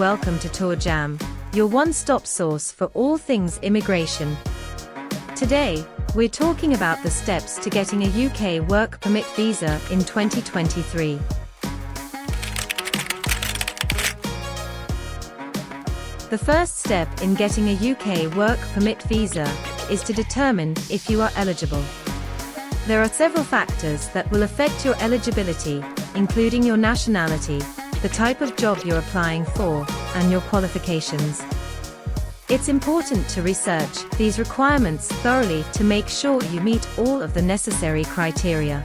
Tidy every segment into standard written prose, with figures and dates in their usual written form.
welcome to Tourjam, your one-stop source for all things immigration. Today, we're talking about the steps to getting a UK work permit visa in 2023. The first step in getting a UK work permit visa is to determine if you are eligible. There are several factors that will affect your eligibility, including your nationality, the type of job you're applying for, and your qualifications. It's important to research these requirements thoroughly to make sure you meet all of the necessary criteria.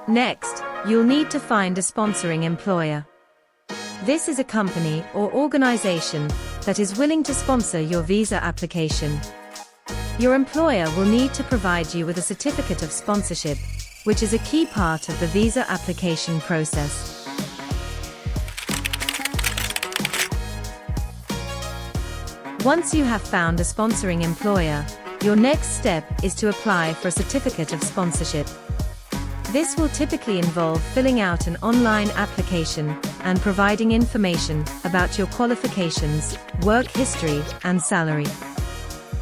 Next, you'll need to find a sponsoring employer. This is a company or organization that is willing to sponsor your visa application. Your employer will need to provide you with a certificate of sponsorship, which is a key part of the visa application process. Once you have found a sponsoring employer, your next step is to apply for a certificate of sponsorship. This will typically involve filling out an online application and providing information about your qualifications, work history, and salary.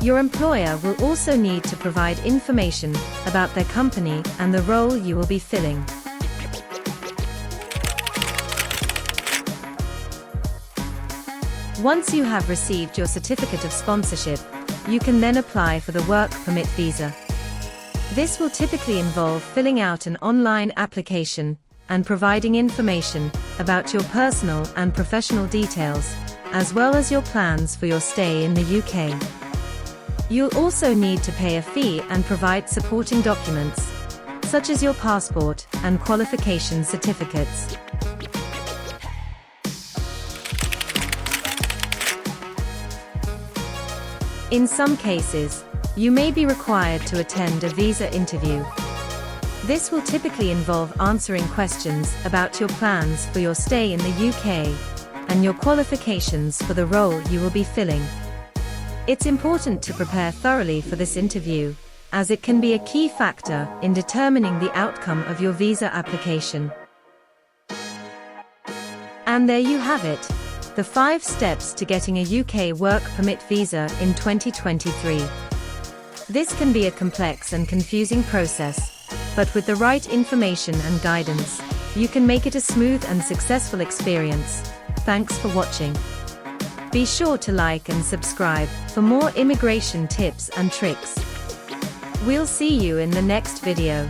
Your employer will also need to provide information about their company and the role you will be filling. Once you have received your certificate of sponsorship, you can then apply for the work permit visa. This will typically involve filling out an online application and providing information about your personal and professional details, as well as your plans for your stay in the UK. You'll also need to pay a fee and provide supporting documents, such as your passport and qualification certificates. In some cases, you may be required to attend a visa interview. This will typically involve answering questions about your plans for your stay in the UK and your qualifications for the role you will be filling. It's important to prepare thoroughly for this interview, as it can be a key factor in determining the outcome of your visa application. And there you have it, the 5 steps to getting a UK work permit visa in 2023. This can be a complex and confusing process, but with the right information and guidance, you can make it a smooth and successful experience. Thanks for watching. Be sure to like and subscribe for more immigration tips and tricks. We'll see you in the next video.